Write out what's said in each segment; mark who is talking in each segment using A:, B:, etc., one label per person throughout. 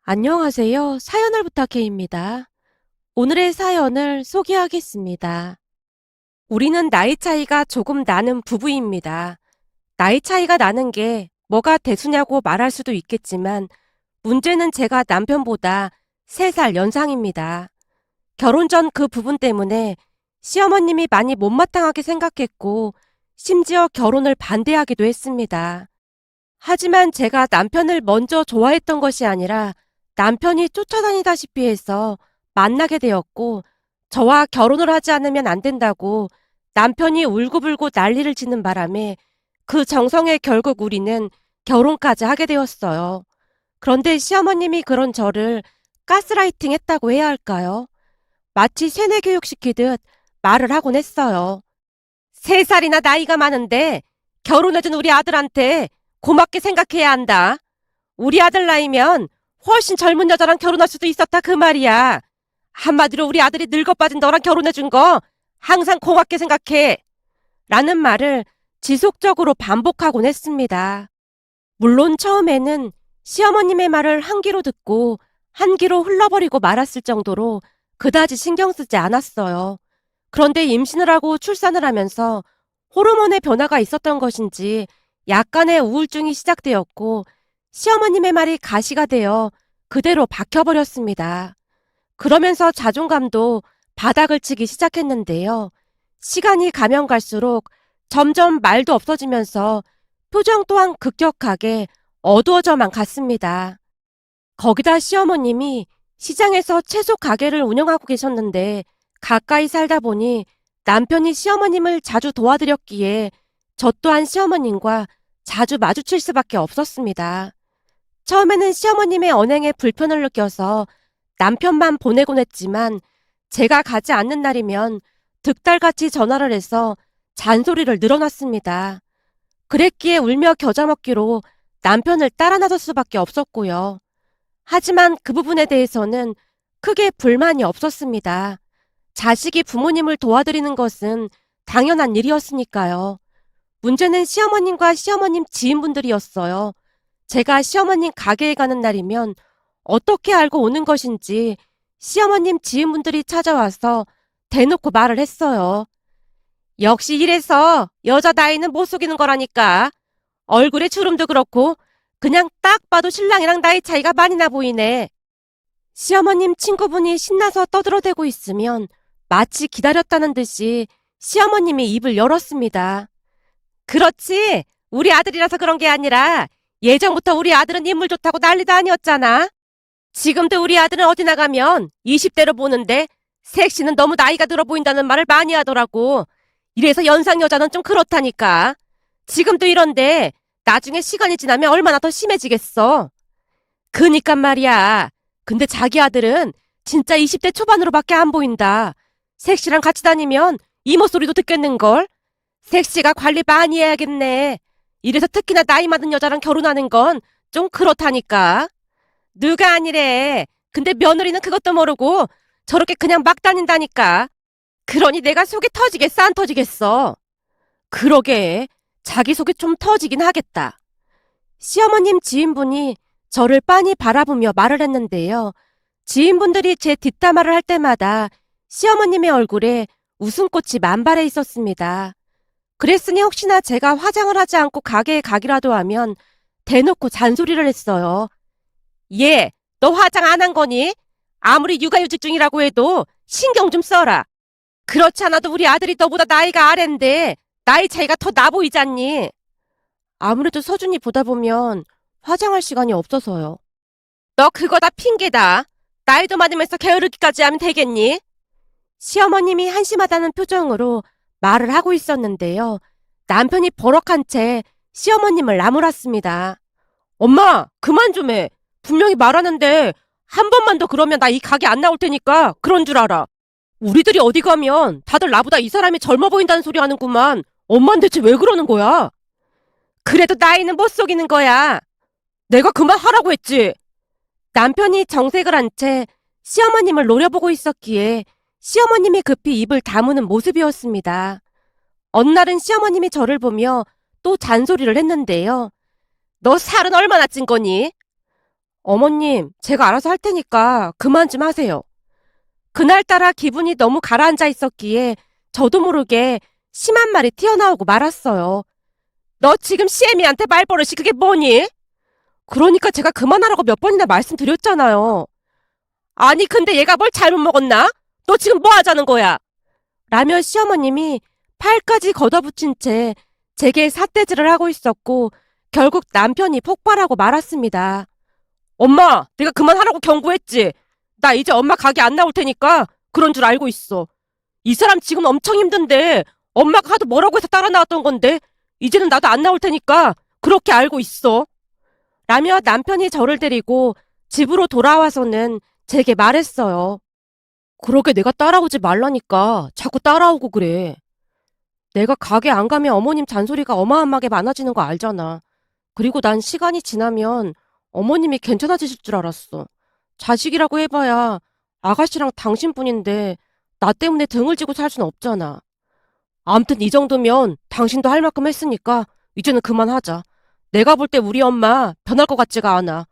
A: 안녕하세요. 사연을 부탁해입니다. 오늘의 사연을 소개하겠습니다. 우리는 나이 차이가 조금 나는 부부입니다. 나이 차이가 나는 게 뭐가 대수냐고 말할 수도 있겠지만 문제는 제가 남편보다 3살 연상입니다. 결혼 전 그 부분 때문에 시어머님이 많이 못마땅하게 생각했고 심지어 결혼을 반대하기도 했습니다. 하지만 제가 남편을 먼저 좋아했던 것이 아니라 남편이 쫓아다니다시피 해서 만나게 되었고 저와 결혼을 하지 않으면 안 된다고 남편이 울고불고 난리를 치는 바람에 그 정성에 결국 우리는 결혼까지 하게 되었어요. 그런데 시어머님이 그런 저를 가스라이팅 했다고 해야 할까요? 마치 세뇌 교육시키듯 말을 하곤 했어요. 3살이나 나이가 많은데 결혼해준 우리 아들한테 고맙게 생각해야 한다. 우리 아들 나이면 훨씬 젊은 여자랑 결혼할 수도 있었다 그 말이야. 한마디로 우리 아들이 늙어 빠진 너랑 결혼해준 거 항상 고맙게 생각해. 라는 말을 지속적으로 반복하곤 했습니다. 물론 처음에는 시어머님의 말을 한 귀로 듣고 한 귀로 흘러버리고 말았을 정도로 그다지 신경 쓰지 않았어요. 그런데 임신을 하고 출산을 하면서 호르몬의 변화가 있었던 것인지 약간의 우울증이 시작되었고 시어머님의 말이 가시가 되어 그대로 박혀버렸습니다. 그러면서 자존감도 바닥을 치기 시작했는데요. 시간이 가면 갈수록 점점 말도 없어지면서 표정 또한 급격하게 어두워져만 갔습니다. 거기다 시어머님이 시장에서 채소 가게를 운영하고 계셨는데 가까이 살다 보니 남편이 시어머님을 자주 도와드렸기에 저 또한 시어머님과 자주 마주칠 수밖에 없었습니다. 처음에는 시어머님의 언행에 불편을 느껴서 남편만 보내곤 했지만 제가 가지 않는 날이면 득달같이 전화를 해서 잔소리를 늘어놨습니다. 그랬기에 울며 겨자 먹기로 남편을 따라 나설 수밖에 없었고요. 하지만 그 부분에 대해서는 크게 불만이 없었습니다. 자식이 부모님을 도와드리는 것은 당연한 일이었으니까요. 문제는 시어머님과 시어머님 지인분들이었어요. 제가 시어머님 가게에 가는 날이면 어떻게 알고 오는 것인지 시어머님 지인분들이 찾아와서 대놓고 말을 했어요. 역시 이래서 여자 나이는 못 속이는 거라니까. 얼굴에 주름도 그렇고 그냥 딱 봐도 신랑이랑 나이 차이가 많이 나 보이네. 시어머님 친구분이 신나서 떠들어대고 있으면 마치 기다렸다는 듯이 시어머님이 입을 열었습니다. 그렇지. 우리 아들이라서 그런 게 아니라 예전부터 우리 아들은 인물 좋다고 난리도 아니었잖아. 지금도 우리 아들은 어디 나가면 20대로 보는데 섹시는 너무 나이가 들어 보인다는 말을 많이 하더라고. 이래서 연상 여자는 좀 그렇다니까. 지금도 이런데 나중에 시간이 지나면 얼마나 더 심해지겠어. 그니까 말이야. 근데 자기 아들은 진짜 20대 초반으로밖에 안 보인다. 섹시랑 같이 다니면 이모 소리도 듣겠는걸. 섹시가 관리 많이 해야겠네. 이래서 특히나 나이 많은 여자랑 결혼하는 건 좀 그렇다니까. 누가 아니래. 근데 며느리는 그것도 모르고 저렇게 그냥 막 다닌다니까. 그러니 내가 속이 터지겠어, 안 터지겠어? 그러게. 자기 속이 좀 터지긴 하겠다. 시어머님 지인분이 저를 빤히 바라보며 말을 했는데요. 지인분들이 제 뒷담화를 할 때마다 시어머님의 얼굴에 웃음꽃이 만발해 있었습니다. 그랬으니 혹시나 제가 화장을 하지 않고 가게에 가기라도 하면 대놓고 잔소리를 했어요. 얘, 너 화장 안 한 거니? 아무리 육아휴직 중이라고 해도 신경 좀 써라. 그렇지 않아도 우리 아들이 너보다 나이가 아랜데 나이 차이가 더 나 보이잖니. 아무래도 서준이 보다 보면 화장할 시간이 없어서요. 너 그거 다 핑계다. 나이도 많으면서 게으르기까지 하면 되겠니? 시어머님이 한심하다는 표정으로 말을 하고 있었는데요. 남편이 버럭한 채 시어머님을 나무랐습니다. 엄마, 그만 좀 해. 분명히 말하는데 한 번만 더 그러면 나 이 가게 안 나올 테니까 그런 줄 알아. 우리들이 어디 가면 다들 나보다 이 사람이 젊어 보인다는 소리 하는구만. 엄만 대체 왜 그러는 거야? 그래도 나이는 못 속이는 거야. 내가 그만 하라고 했지. 남편이 정색을 한 채 시어머님을 노려보고 있었기에 시어머님이 급히 입을 다무는 모습이었습니다. 어느 날은 시어머님이 저를 보며 또 잔소리를 했는데요. 너 살은 얼마나 찐 거니? 어머님, 제가 알아서 할 테니까 그만 좀 하세요. 그날따라 기분이 너무 가라앉아 있었기에 저도 모르게 심한 말이 튀어나오고 말았어요. 너 지금 시애미한테 말버릇이 그게 뭐니? 그러니까 제가 그만하라고 몇 번이나 말씀드렸잖아요. 아니, 근데 얘가 뭘 잘못 먹었나? 너 지금 뭐 하자는 거야? 라며 시어머님이 팔까지 걷어붙인 채 제게 삿대질을 하고 있었고 결국 남편이 폭발하고 말았습니다. 엄마, 내가 그만하라고 경고했지. 나 이제 엄마 가게 안 나올 테니까 그런 줄 알고 있어. 이 사람 지금 엄청 힘든데 엄마가 하도 뭐라고 해서 따라 나왔던 건데 이제는 나도 안 나올 테니까 그렇게 알고 있어. 라며 남편이 저를 데리고 집으로 돌아와서는 제게 말했어요. 그러게 내가 따라오지 말라니까 자꾸 따라오고 그래. 내가 가게 안 가면 어머님 잔소리가 어마어마하게 많아지는 거 알잖아. 그리고 난 시간이 지나면 어머님이 괜찮아지실 줄 알았어. 자식이라고 해봐야 아가씨랑 당신뿐인데 나 때문에 등을 지고 살 순 없잖아. 암튼 이 정도면 당신도 할 만큼 했으니까 이제는 그만하자. 내가 볼 때 우리 엄마 변할 것 같지가 않아.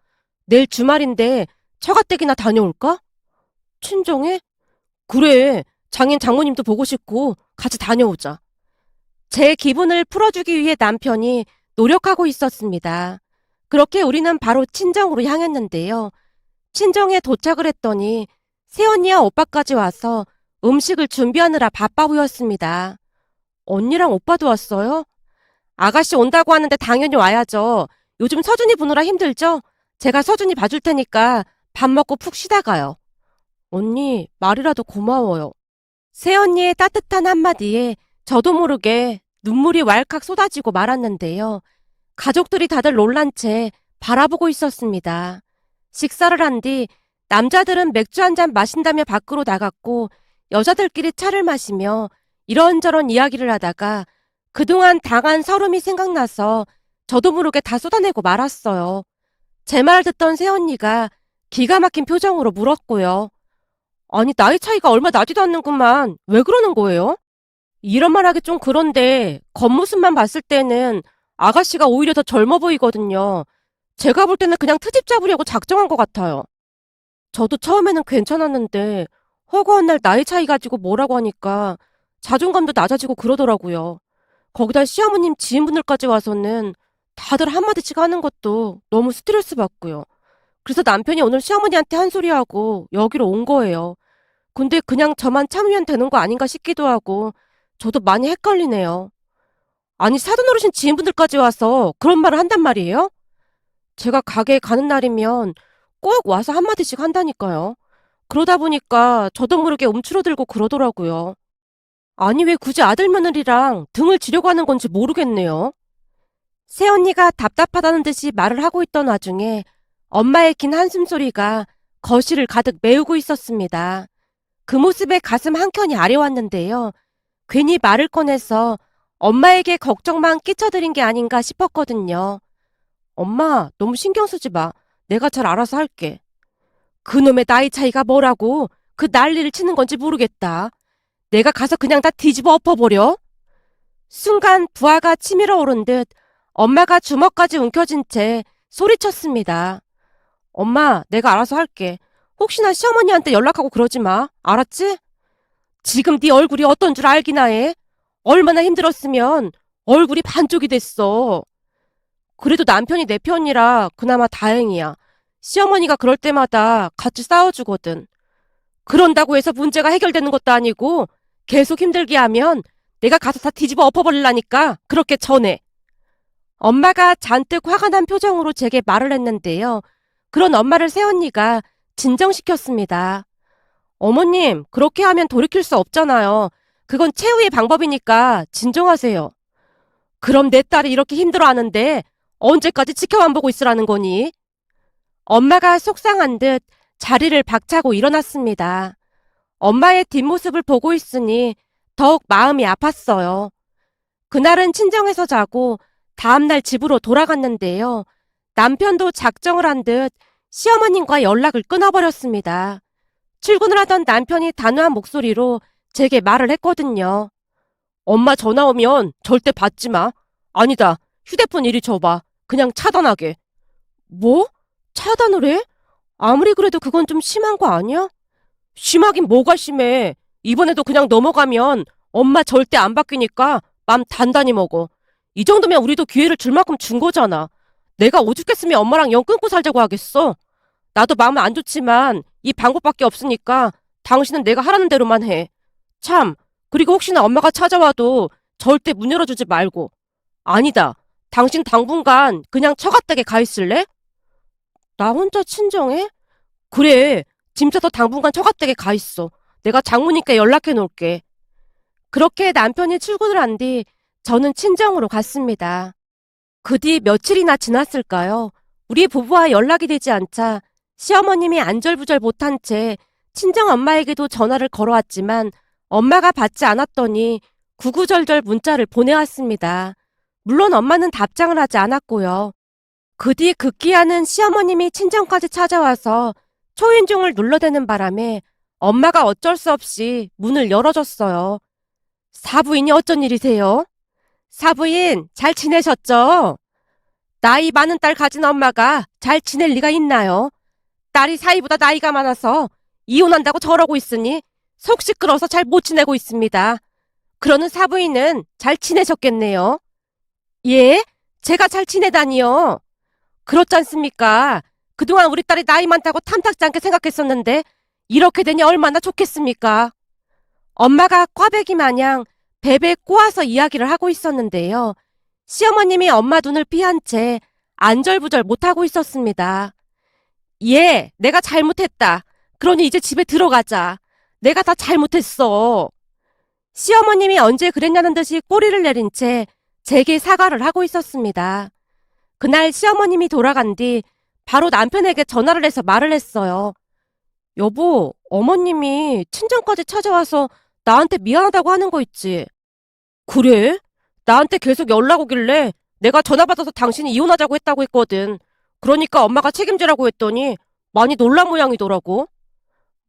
A: 내일 주말인데 처가댁이나 다녀올까? 친정에? 그래. 장인 장모님도 보고 싶고 같이 다녀오자. 제 기분을 풀어주기 위해 남편이 노력하고 있었습니다. 그렇게 우리는 바로 친정으로 향했는데요. 친정에 도착을 했더니 새언니와 오빠까지 와서 음식을 준비하느라 바빠 보였습니다. 언니랑 오빠도 왔어요? 아가씨 온다고 하는데 당연히 와야죠. 요즘 서준이 보느라 힘들죠? 제가 서준이 봐줄 테니까 밥 먹고 푹 쉬다 가요. 언니, 말이라도 고마워요. 새언니의 따뜻한 한마디에 저도 모르게 눈물이 왈칵 쏟아지고 말았는데요. 가족들이 다들 놀란 채 바라보고 있었습니다. 식사를 한 뒤 남자들은 맥주 한 잔 마신다며 밖으로 나갔고 여자들끼리 차를 마시며 이런저런 이야기를 하다가 그동안 당한 서름이 생각나서 저도 모르게 다 쏟아내고 말았어요. 제 말 듣던 새언니가 기가 막힌 표정으로 물었고요. 아니, 나이 차이가 얼마 나지도 않는구만. 왜 그러는 거예요? 이런 말 하기 좀 그런데 겉모습만 봤을 때는 아가씨가 오히려 더 젊어 보이거든요. 제가 볼 때는 그냥 트집 잡으려고 작정한 것 같아요. 저도 처음에는 괜찮았는데 허구한 날 나이 차이 가지고 뭐라고 하니까 자존감도 낮아지고 그러더라고요. 거기다 시어머님 지인분들까지 와서는 다들 한마디씩 하는 것도 너무 스트레스 받고요. 그래서 남편이 오늘 시어머니한테 한 소리하고 여기로 온 거예요. 근데 그냥 저만 참으면 되는 거 아닌가 싶기도 하고 저도 많이 헷갈리네요. 아니, 사돈 어르신 지인분들까지 와서 그런 말을 한단 말이에요? 제가 가게에 가는 날이면 꼭 와서 한마디씩 한다니까요. 그러다 보니까 저도 모르게 움츠러들고 그러더라고요. 아니, 왜 굳이 아들 며느리랑 등을 지려고 하는 건지 모르겠네요. 새언니가 답답하다는 듯이 말을 하고 있던 와중에 엄마의 긴 한숨소리가 거실을 가득 메우고 있었습니다. 그 모습에 가슴 한켠이 아려왔는데요. 괜히 말을 꺼내서 엄마에게 걱정만 끼쳐드린 게 아닌가 싶었거든요. 엄마, 너무 신경 쓰지 마. 내가 잘 알아서 할게. 그놈의 나이 차이가 뭐라고 그 난리를 치는 건지 모르겠다. 내가 가서 그냥 다 뒤집어 엎어버려. 순간 부하가 치밀어 오른 듯 엄마가 주먹까지 움켜쥔 채 소리쳤습니다. 엄마, 내가 알아서 할게. 혹시나 시어머니한테 연락하고 그러지 마. 알았지? 지금 네 얼굴이 어떤 줄 알기나 해? 얼마나 힘들었으면 얼굴이 반쪽이 됐어. 그래도 남편이 내 편이라 그나마 다행이야. 시어머니가 그럴 때마다 같이 싸워주거든. 그런다고 해서 문제가 해결되는 것도 아니고 계속 힘들게 하면 내가 가서 다 뒤집어 엎어버리려니까 그렇게 전해. 엄마가 잔뜩 화가 난 표정으로 제게 말을 했는데요. 그런 엄마를 새언니가 진정시켰습니다. 어머님, 그렇게 하면 돌이킬 수 없잖아요. 그건 최후의 방법이니까 진정하세요. 그럼 내 딸이 이렇게 힘들어하는데 언제까지 지켜만 보고 있으라는 거니? 엄마가 속상한 듯 자리를 박차고 일어났습니다. 엄마의 뒷모습을 보고 있으니 더욱 마음이 아팠어요. 그날은 친정에서 자고 다음날 집으로 돌아갔는데요. 남편도 작정을 한 듯 시어머님과 연락을 끊어버렸습니다. 출근을 하던 남편이 단호한 목소리로 제게 말을 했거든요. 엄마 전화 오면 절대 받지 마. 아니다. 휴대폰 이리 줘봐. 그냥 차단하게. 뭐? 차단을 해? 아무리 그래도 그건 좀 심한 거 아니야? 심하긴 뭐가 심해. 이번에도 그냥 넘어가면 엄마 절대 안 바뀌니까 맘 단단히 먹어. 이 정도면 우리도 기회를 줄 만큼 준 거잖아. 내가 오죽했으면 엄마랑 영 끊고 살자고 하겠어. 나도 마음은 안 좋지만 이 방법밖에 없으니까 당신은 내가 하라는 대로만 해. 참, 그리고 혹시나 엄마가 찾아와도 절대 문 열어주지 말고. 아니다. 당신 당분간 그냥 처갓댁에 가 있을래? 나 혼자 친정해? 그래. 짐 싸서 당분간 처갓댁에 가 있어. 내가 장모님께 연락해 놓을게. 그렇게 남편이 출근을 한 뒤 저는 친정으로 갔습니다. 그 뒤 며칠이나 지났을까요? 우리 부부와 연락이 되지 않자 시어머님이 안절부절 못한 채 친정 엄마에게도 전화를 걸어왔지만 엄마가 받지 않았더니 구구절절 문자를 보내왔습니다. 물론 엄마는 답장을 하지 않았고요. 그 뒤 급기야는 시어머님이 친정까지 찾아와서 초인종을 눌러대는 바람에 엄마가 어쩔 수 없이 문을 열어줬어요. 사부인이 어쩐 일이세요? 사부인, 잘 지내셨죠? 나이 많은 딸 가진 엄마가 잘 지낼 리가 있나요? 딸이 사이보다 나이가 많아서 이혼한다고 저러고 있으니 속 시끄러워서 잘 못 지내고 있습니다. 그러는 사부인은 잘 지내셨겠네요. 예? 제가 잘 지내다니요. 그렇지 않습니까? 그동안 우리 딸이 나이 많다고 탐탁지 않게 생각했었는데 이렇게 되니 얼마나 좋겠습니까? 엄마가 꽈배기 마냥 베베 꼬아서 이야기를 하고 있었는데요. 시어머님이 엄마 눈을 피한 채 안절부절 못하고 있었습니다. 예, 내가 잘못했다. 그러니 이제 집에 들어가자. 내가 다 잘못했어. 시어머님이 언제 그랬냐는 듯이 꼬리를 내린 채 제게 사과를 하고 있었습니다. 그날 시어머님이 돌아간 뒤 바로 남편에게 전화를 해서 말을 했어요. 여보, 어머님이 친정까지 찾아와서 나한테 미안하다고 하는 거 있지? 그래? 나한테 계속 연락 오길래 내가 전화 받아서 당신이 이혼하자고 했다고 했거든. 그러니까 엄마가 책임지라고 했더니 많이 놀란 모양이더라고.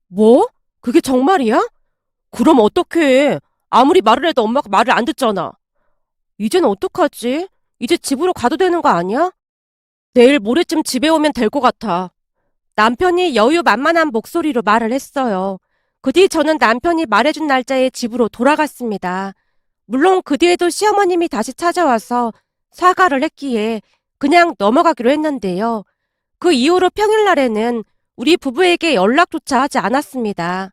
A: 뭐? 그게 정말이야? 그럼 어떡해. 아무리 말을 해도 엄마가 말을 안 듣잖아. 이젠 어떡하지? 이제 집으로 가도 되는 거 아니야? 내일 모레쯤 집에 오면 될 것 같아. 남편이 여유만만한 목소리로 말을 했어요. 그 뒤 저는 남편이 말해준 날짜에 집으로 돌아갔습니다. 물론 그 뒤에도 시어머님이 다시 찾아와서 사과를 했기에 그냥 넘어가기로 했는데요. 그 이후로 평일날에는 우리 부부에게 연락조차 하지 않았습니다.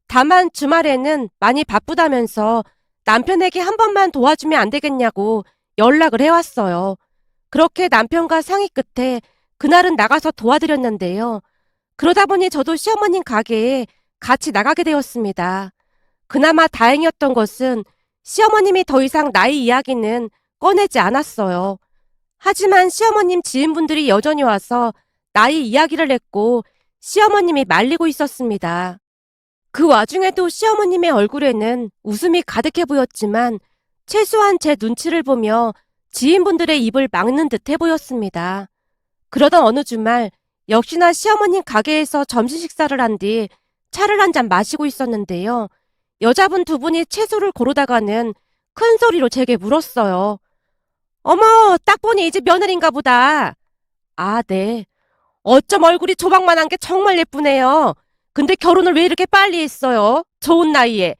A: 다만 주말에는 많이 바쁘다면서 남편에게 한 번만 도와주면 안 되겠냐고 연락을 해왔어요. 그렇게 남편과 상의 끝에 그날은 나가서 도와드렸는데요. 그러다 보니 저도 시어머님 가게에 같이 나가게 되었습니다. 그나마 다행이었던 것은 시어머님이 더 이상 나이 이야기는 꺼내지 않았어요. 하지만 시어머님 지인분들이 여전히 와서 나이 이야기를 했고 시어머님이 말리고 있었습니다. 그 와중에도 시어머님의 얼굴에는 웃음이 가득해 보였지만 최소한 제 눈치를 보며 지인분들의 입을 막는 듯해 보였습니다. 그러던 어느 주말 역시나 시어머님 가게에서 점심 식사를 한 뒤 차를 한 잔 마시고 있었는데요. 여자분 두 분이 채소를 고르다가는 큰 소리로 제게 물었어요. 어머, 딱 보니 이 집 며느리인가 보다. 아, 네. 어쩜 얼굴이 조박만한 게 정말 예쁘네요. 근데 결혼을 왜 이렇게 빨리 했어요? 좋은 나이에.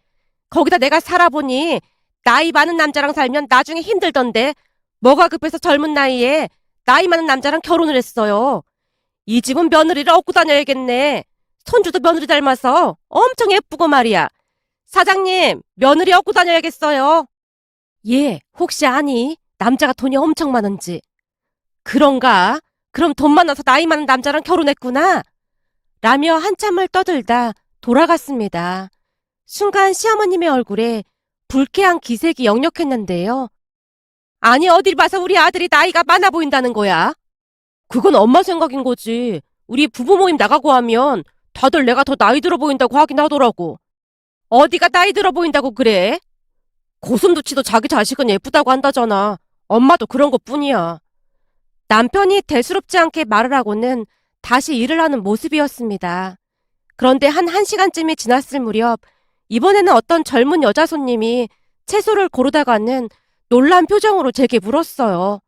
A: 거기다 내가 살아보니 나이 많은 남자랑 살면 나중에 힘들던데 뭐가 급해서 젊은 나이에 나이 많은 남자랑 결혼을 했어요. 이 집은 며느리를 얻고 다녀야겠네. 손주도 며느리 닮아서 엄청 예쁘고 말이야. 사장님, 며느리 얻고 다녀야겠어요. 예, 혹시 아니? 남자가 돈이 엄청 많은지. 그런가? 그럼 돈 많아서 나이 많은 남자랑 결혼했구나. 라며 한참을 떠들다 돌아갔습니다. 순간 시어머님의 얼굴에 불쾌한 기색이 역력했는데요. 아니, 어딜 봐서 우리 아들이 나이가 많아 보인다는 거야? 그건 엄마 생각인 거지. 우리 부부 모임 나가고 하면 다들 내가 더 나이 들어 보인다고 하긴 하더라고. 어디가 나이 들어 보인다고 그래? 고슴도치도 자기 자식은 예쁘다고 한다잖아. 엄마도 그런 것뿐이야. 남편이 대수롭지 않게 말을 하고는 다시 일을 하는 모습이었습니다. 그런데 한 1시간쯤이 지났을 무렵 이번에는 어떤 젊은 여자 손님이 채소를 고르다가는 놀란 표정으로 제게 물었어요.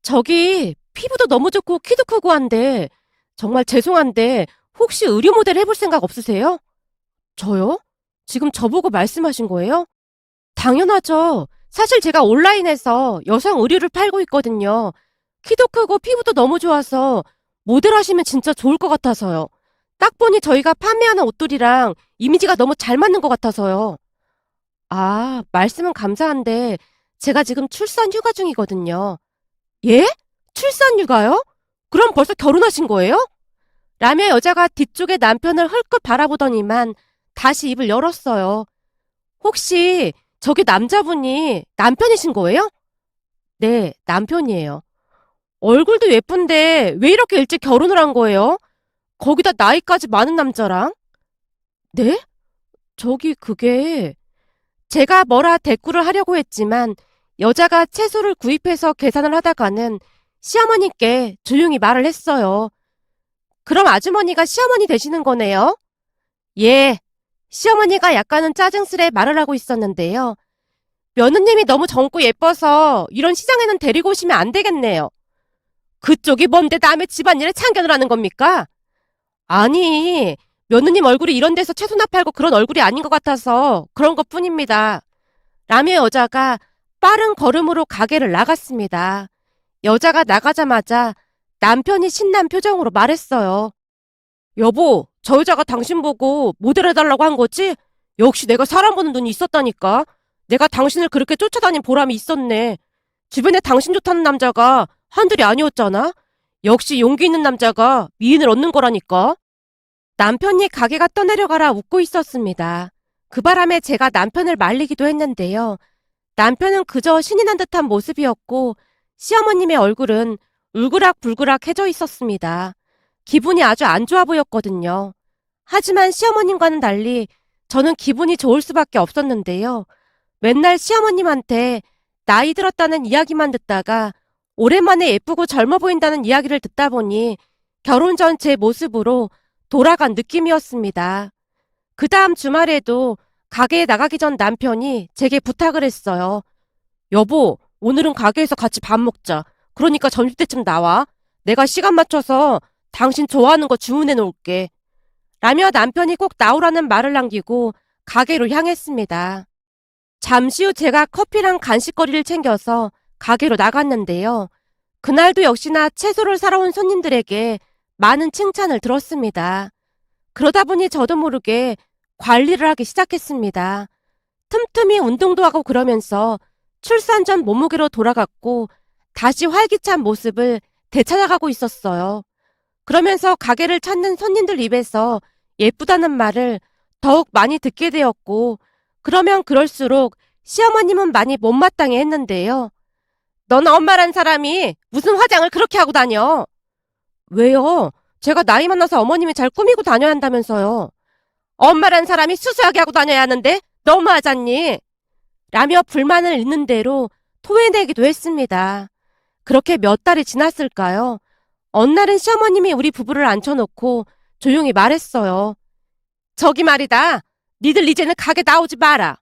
A: 저기 피부도 너무 좋고 키도 크고 한데 정말 죄송한데 혹시 의류 모델 해볼 생각 없으세요? 저요? 지금 저보고 말씀하신 거예요? 당연하죠. 사실 제가 온라인에서 여성 의류를 팔고 있거든요. 키도 크고 피부도 너무 좋아서 모델 하시면 진짜 좋을 것 같아서요. 딱 보니 저희가 판매하는 옷들이랑 이미지가 너무 잘 맞는 것 같아서요. 아, 말씀은 감사한데 제가 지금 출산 휴가 중이거든요. 예? 출산 휴가요? 그럼 벌써 결혼하신 거예요? 라며 여자가 뒤쪽에 남편을 헐끗 바라보더니만 다시 입을 열었어요. 혹시 저기 남자분이 남편이신 거예요? 네, 남편이에요. 얼굴도 예쁜데 왜 이렇게 일찍 결혼을 한 거예요? 거기다 나이까지 많은 남자랑? 네? 저기 그게 제가 뭐라 대꾸를 하려고 했지만 여자가 채소를 구입해서 계산을 하다가는 시어머니께 조용히 말을 했어요. 그럼 아주머니가 시어머니 되시는 거네요? 예. 시어머니가 약간은 짜증스레 말을 하고 있었는데요. 며느님이 너무 젊고 예뻐서 이런 시장에는 데리고 오시면 안 되겠네요. 그쪽이 뭔데 남의 집안일에 참견을 하는 겁니까? 아니, 며느님 얼굴이 이런 데서 채소나 팔고 그런 얼굴이 아닌 것 같아서 그런 것 뿐입니다. 라며 여자가 빠른 걸음으로 가게를 나갔습니다. 여자가 나가자마자 남편이 신난 표정으로 말했어요. 여보, 저 여자가 당신 보고 모델 해달라고 한 거지? 역시 내가 사람 보는 눈이 있었다니까. 내가 당신을 그렇게 쫓아다닌 보람이 있었네. 주변에 당신 좋다는 남자가 한둘이 아니었잖아? 역시 용기 있는 남자가 미인을 얻는 거라니까. 남편이 가게가 떠내려가라 웃고 있었습니다. 그 바람에 제가 남편을 말리기도 했는데요. 남편은 그저 신이 난 듯한 모습이었고 시어머님의 얼굴은 울그락불그락해져 있었습니다. 기분이 아주 안 좋아 보였거든요. 하지만 시어머님과는 달리 저는 기분이 좋을 수밖에 없었는데요. 맨날 시어머님한테 나이 들었다는 이야기만 듣다가 오랜만에 예쁘고 젊어 보인다는 이야기를 듣다 보니 결혼 전 제 모습으로 돌아간 느낌이었습니다. 그 다음 주말에도 가게에 나가기 전 남편이 제게 부탁을 했어요. 여보, 오늘은 가게에서 같이 밥 먹자. 그러니까 점심때쯤 나와. 내가 시간 맞춰서 당신 좋아하는 거 주문해 놓을게. 라며 남편이 꼭 나오라는 말을 남기고 가게로 향했습니다. 잠시 후 제가 커피랑 간식거리를 챙겨서 가게로 나갔는데요. 그날도 역시나 채소를 사러 온 손님들에게 많은 칭찬을 들었습니다. 그러다 보니 저도 모르게 관리를 하기 시작했습니다. 틈틈이 운동도 하고 그러면서 출산 전 몸무게로 돌아갔고 다시 활기찬 모습을 되찾아가고 있었어요. 그러면서 가게를 찾는 손님들 입에서 예쁘다는 말을 더욱 많이 듣게 되었고 그러면 그럴수록 시어머님은 많이 못마땅해 했는데요. 넌 엄마란 사람이 무슨 화장을 그렇게 하고 다녀? 왜요? 제가 나이 많아서 어머님이 잘 꾸미고 다녀야 한다면서요. 엄마란 사람이 수수하게 하고 다녀야 하는데 너무하잖니? 라며 불만을 있는 대로 토해내기도 했습니다. 그렇게 몇 달이 지났을까요? 어느 날은 시어머님이 우리 부부를 앉혀놓고 조용히 말했어요. 저기 말이다. 니들 이제는 가게 나오지 마라.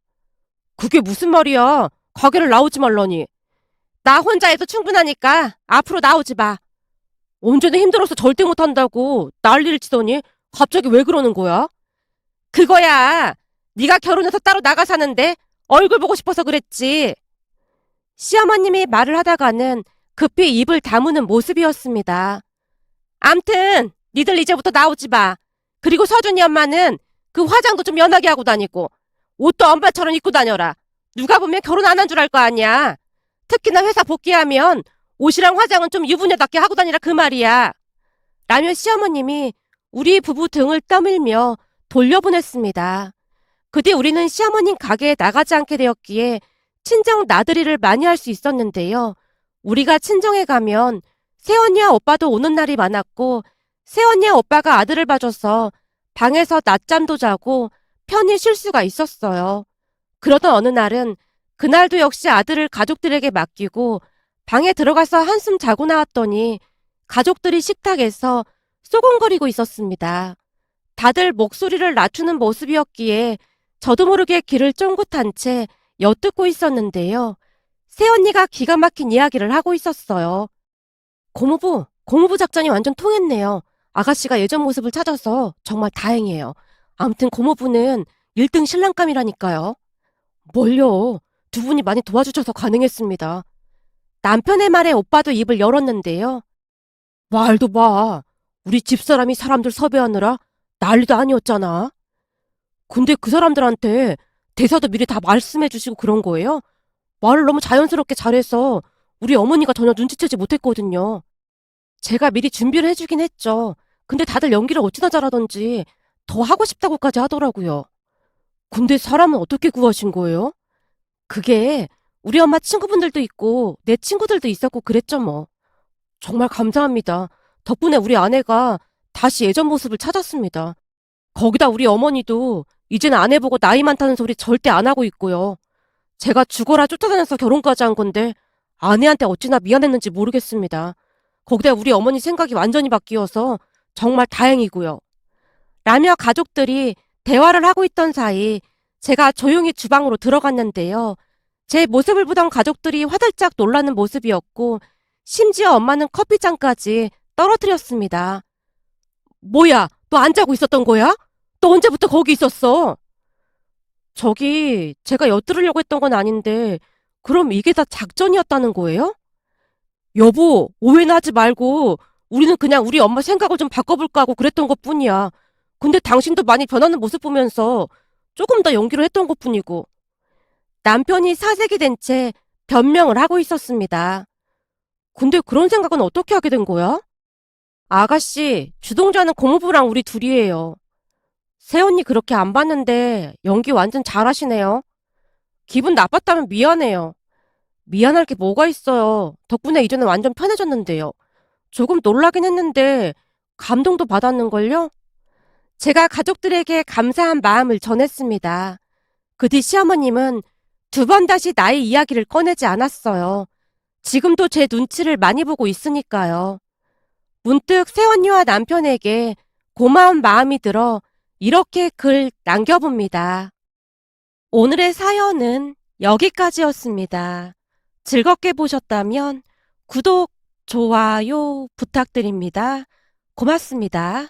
A: 그게 무슨 말이야? 가게를 나오지 말라니. 나 혼자 해도 충분하니까 앞으로 나오지 마. 언제는 힘들어서 절대 못한다고 난리를 치더니 갑자기 왜 그러는 거야? 그거야. 네가 결혼해서 따로 나가 사는데 얼굴 보고 싶어서 그랬지. 시어머님이 말을 하다가는 급히 입을 다무는 모습이었습니다. 암튼 니들 이제부터 나오지 마. 그리고 서준이 엄마는 그 화장도 좀 연하게 하고 다니고 옷도 엄마처럼 입고 다녀라. 누가 보면 결혼 안 한 줄 알 거 아니야. 특히나 회사 복귀하면 옷이랑 화장은 좀 유부녀답게 하고 다니라 그 말이야. 라며 시어머님이 우리 부부 등을 떠밀며 돌려보냈습니다. 그 뒤 우리는 시어머님 가게에 나가지 않게 되었기에 친정 나들이를 많이 할 수 있었는데요. 우리가 친정에 가면 새언니와 오빠도 오는 날이 많았고 새언니와 오빠가 아들을 봐줘서 방에서 낮잠도 자고 편히 쉴 수가 있었어요. 그러던 어느 날은 그날도 역시 아들을 가족들에게 맡기고 방에 들어가서 한숨 자고 나왔더니 가족들이 식탁에서 쏘곤거리고 있었습니다. 다들 목소리를 낮추는 모습이었기에 저도 모르게 귀를 쫑긋한 채 엿듣고 있었는데요. 새언니가 기가 막힌 이야기를 하고 있었어요. 고모부 작전이 완전 통했네요. 아가씨가 예전 모습을 찾아서 정말 다행이에요. 아무튼 고모부는 1등 신랑감이라니까요. 뭘요? 두 분이 많이 도와주셔서 가능했습니다. 남편의 말에 오빠도 입을 열었는데요. 말도 마. 우리 집사람이 사람들 섭외하느라 난리도 아니었잖아. 근데 그 사람들한테 대사도 미리 다 말씀해 주시고 그런 거예요? 말을 너무 자연스럽게 잘해서 우리 어머니가 전혀 눈치채지 못했거든요. 제가 미리 준비를 해주긴 했죠. 근데 다들 연기를 어찌나 잘하던지 더 하고 싶다고까지 하더라고요. 근데 사람은 어떻게 구하신 거예요? 그게 우리 엄마 친구분들도 있고 내 친구들도 있었고 그랬죠 뭐. 정말 감사합니다. 덕분에 우리 아내가 다시 예전 모습을 찾았습니다. 거기다 우리 어머니도 이제는 아내 보고 나이 많다는 소리 절대 안 하고 있고요. 제가 죽어라 쫓아다녀서 결혼까지 한 건데 아내한테 어찌나 미안했는지 모르겠습니다. 거기다 우리 어머니 생각이 완전히 바뀌어서 정말 다행이고요. 라며 가족들이 대화를 하고 있던 사이 제가 조용히 주방으로 들어갔는데요. 제 모습을 보던 가족들이 화들짝 놀라는 모습이었고 심지어 엄마는 커피잔까지 떨어뜨렸습니다. 뭐야, 너 안 자고 있었던 거야? 너 언제부터 거기 있었어? 저기 제가 엿들으려고 했던 건 아닌데 그럼 이게 다 작전이었다는 거예요? 여보, 오해는 하지 말고 우리는 그냥 우리 엄마 생각을 좀 바꿔볼까 하고 그랬던 것뿐이야. 근데 당신도 많이 변하는 모습 보면서 조금 더 연기를 했던 것뿐이고. 남편이 사색이 된 채 변명을 하고 있었습니다. 근데 그런 생각은 어떻게 하게 된 거야? 아가씨, 주동자는 고모부랑 우리 둘이에요. 새언니 그렇게 안 봤는데 연기 완전 잘하시네요. 기분 나빴다면 미안해요. 미안할 게 뭐가 있어요. 덕분에 이제는 완전 편해졌는데요. 조금 놀라긴 했는데 감동도 받았는걸요? 제가 가족들에게 감사한 마음을 전했습니다. 그 뒤 시어머님은 두 번 다시 나의 이야기를 꺼내지 않았어요. 지금도 제 눈치를 많이 보고 있으니까요. 문득 새언니와 남편에게 고마운 마음이 들어 이렇게 글 남겨봅니다. 오늘의 사연은 여기까지였습니다. 즐겁게 보셨다면 구독, 좋아요 부탁드립니다. 고맙습니다.